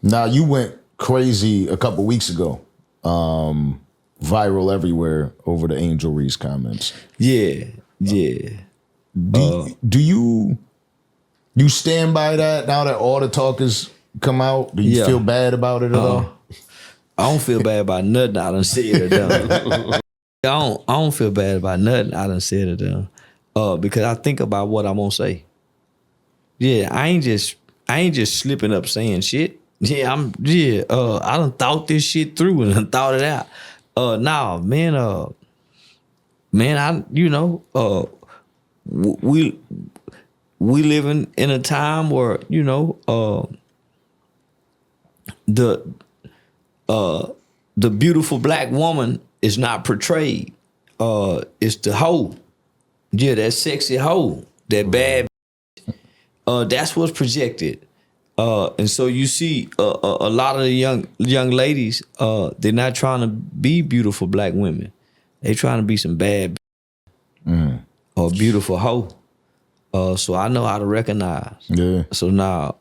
Now you went crazy a couple weeks ago. Viral everywhere over the Angel Reese comments. Yeah. Do you stand by that now that all the talk has come out? Do you feel bad about it at all? I don't feel bad about nothing I done said or done. I don't feel bad about nothing I done said or done. Because I think about what I'm gonna say. Yeah, I ain't just slipping up saying shit. Yeah, I done thought this shit through and done thought it out. Nah, man, we living in a time where, the beautiful black woman is not portrayed. It's the hoe. Yeah, that sexy hoe, that bad. That's what's projected. And so you see a lot of the young ladies, they're not trying to be beautiful black women. They trying to be some bad or beautiful hoe. So I know how to recognize. Yeah. So now,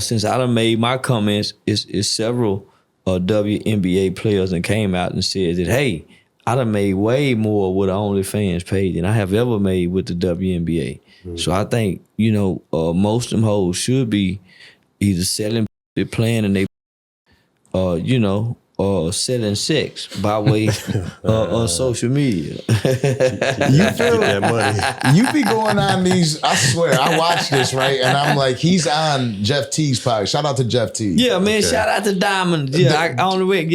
since I done made my comments, it's several WNBA players that came out and said that, hey, I done made way more with the OnlyFans page than I have ever made with the WNBA. So I think, most of them hoes should be either selling, playing, and they, selling sex by way of social media. You feel that money. You be going on these, I swear, I watch this, right? And I'm like, he's on Jeff T's podcast. Shout out to Jeff T. Yeah, man, shout out to Diamond. Yeah,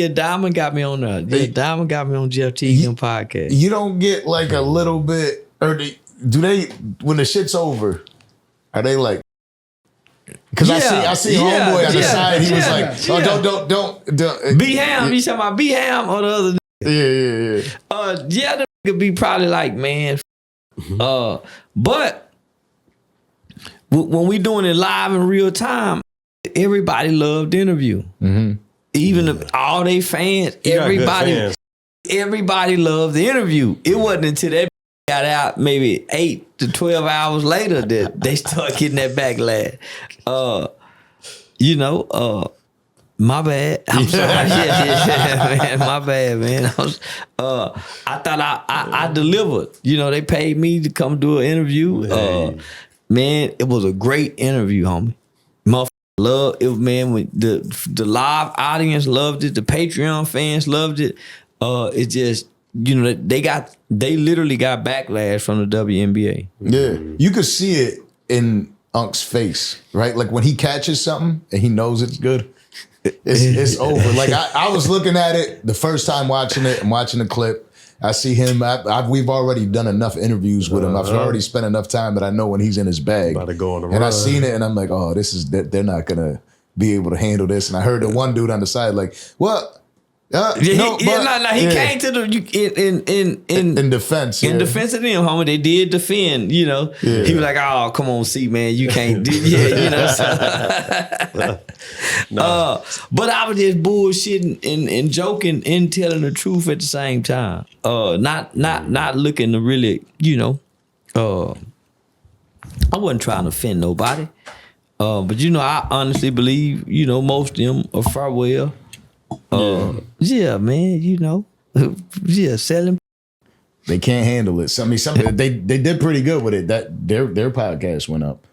Diamond got me on there. Yeah, Diamond got me on Jeff T's podcast. You don't get like a little bit, or do they, when the shit's over, are they like, because I see homeboy on the side, he was like, oh, don't. B-Ham, you talking about B-Ham or the other? Yeah. That could be probably like, man. But when we doing it live in real time, everybody loved the interview. Even all they fans, everybody loved the interview. It wasn't until that got out maybe 8 to 12 hours later that they start getting that backlash. My bad. I'm sorry. Man, my bad, man. I thought I delivered. They paid me to come do an interview. Man, it was a great interview, homie. Motherfucker loved it, man. When the live audience loved it, the Patreon fans loved it. It just, they literally got backlash from the WNBA. Yeah, you could see it in Unc's face, right? Like when he catches something and he knows it's good, it's over. Like I was looking at it the first time watching it and watching the clip. I see him. We've already done enough interviews with him. I've already spent enough time that I know when he's in his bag. About to go on the run. I seen it and I'm like, oh, they're not gonna be able to handle this. And I heard the one dude on the side like, what? He came to the in defense. In defense of them, homie, they did defend. He was like, "Oh, come on, see, man, you can't do." But I was just bullshitting and joking and telling the truth at the same time. Not looking to really, I wasn't trying to offend nobody. But I honestly believe, most of them are far well. Selling. They can't handle it. They did pretty good with it. That their podcast went up.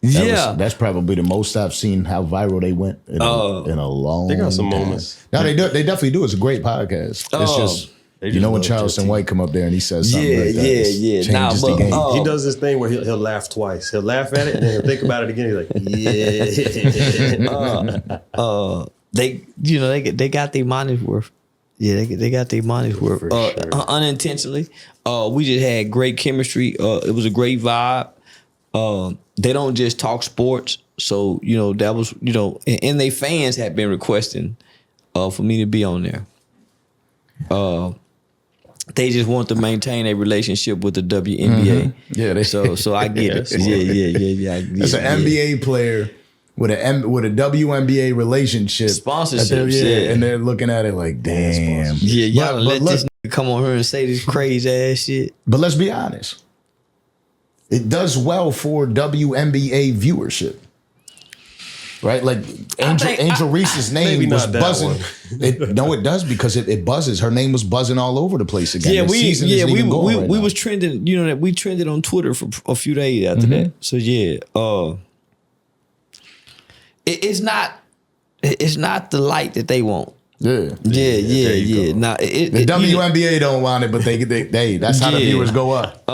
That's probably the most I've seen how viral they went in a long. They got some moments. No, they definitely do. It's a great podcast. It's just. When CharlestonWhite come up there and he says something like that, changes the game. He does this thing where he'll laugh twice. He'll laugh at it and then he'll think about it again. He's like, They got their money's worth. Yeah, they got their money's worth. Sure. Unintentionally, we just had great chemistry. It was a great vibe. They don't just talk sports, so that was and they fans had been requesting for me to be on there. They just want to maintain a relationship with the WNBA. Yeah, so I get it. Yeah. As an NBA player with a WNBA relationship, sponsorship, and they're looking at it like, damn. Yeah, y'all let this nigga come on here and say this crazy ass shit. But let's be honest, it does well for WNBA viewership. right? Like Angel Reese's name was buzzing. It does because it buzzes. Her name was buzzing all over the place again. Yeah, we Right was trending. You know that we trended on Twitter for a few days after that. So yeah, it's not the light that they want. Yeah. Now the WNBA don't want it, but they that's how the viewers go up.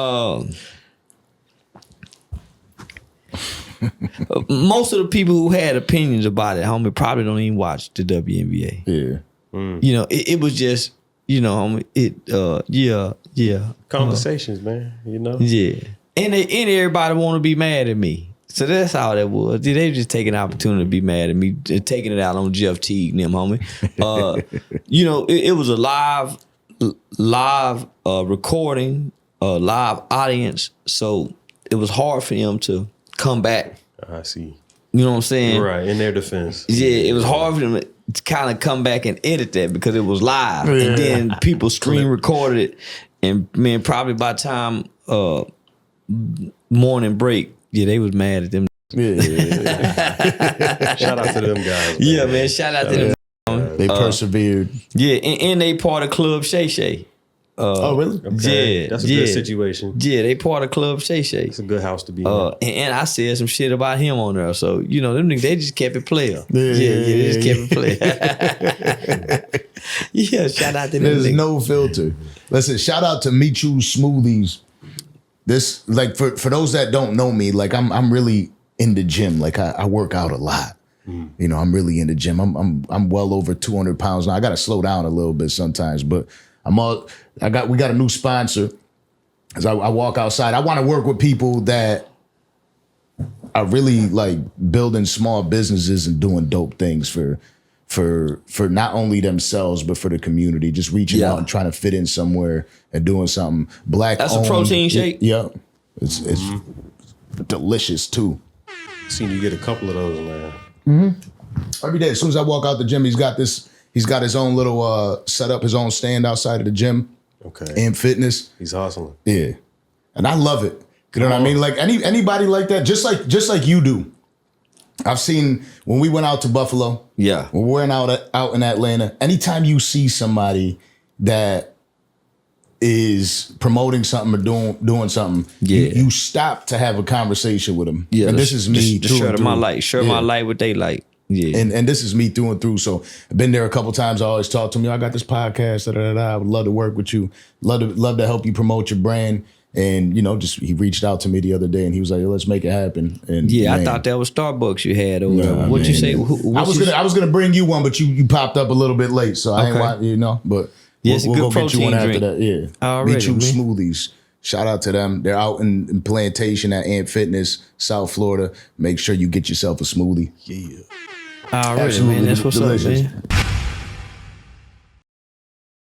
Most of the people who had opinions about it, homie, probably don't even watch the WNBA. Yeah. You know, it was just, you know, homie, Conversations, man. You know. Yeah, and everybody want to be mad at me. So that's how that was. They just taking an opportunity to be mad at me, taking it out on Jeff Teague and them, homie. You know, it was a live recording, live audience. So it was hard for them to come back. I see. You know what I'm saying? Right, in their defense. Yeah, it was hard for them to kind of come back and edit that because it was live. Yeah. And then people screen recorded it. And man, probably by the time morning break, they was mad at them. Yeah. Shout out to them guys. Yeah, man. Shout out to them. They persevered. Yeah, and they part of Club Shay Shay. Oh, really? Okay. Yeah. That's a good situation. Yeah, they part of Club Shay Shay. It's a good house to be in. And I said some shit about him on there. So, you know, them niggas, they just kept it player. They just kept it player. Yeah, shout out to them. There's niggas. no filter. Listen, shout out to Michu Smoothies. This, like, for those that don't know me, like, I'm really in the gym. Like, I work out a lot. You know, I'm really in the gym. I'm well over 200 pounds now. I got to slow down a little bit sometimes, but we got a new sponsor. As I walk outside, I want to work with people that are really like building small businesses and doing dope things for not only themselves but for the community. Just reaching out and trying to fit in somewhere and doing something. That's a protein shake. Yeah, it's delicious too. Seen you get a couple of those, man. Every day, as soon as I walk out the gym, he's got his own little setup, his own stand outside of the gym. Okay. And fitness. He's hustling. Yeah. And I love it. You know what I mean? Like anybody like that, just like you do. I've seen when we went out to Buffalo. Yeah. When we went out in Atlanta, anytime you see somebody that is promoting something or doing something, you stop to have a conversation with them. Yeah. And this is me. Share my light what they like. Yeah. And this is me through and through. So I've been there a couple times. I always talk to me. I got this podcast. I would love to work with you. Love to help you promote your brand. And you know, he reached out to me the other day and he was like, let's make it happen. And I thought that was Starbucks you had over there. What'd you say? I was gonna bring you one, but you popped up a little bit late, so I ain't want, you know. But it's we'll a good go get you one protein after drink. that. Yeah. Already, Michu Smoothies. Shout out to them. They're out in Plantation at Ant Fitness, South Florida. Make sure you get yourself a smoothie. Yeah. Already, man. That's what's delicious. up, man.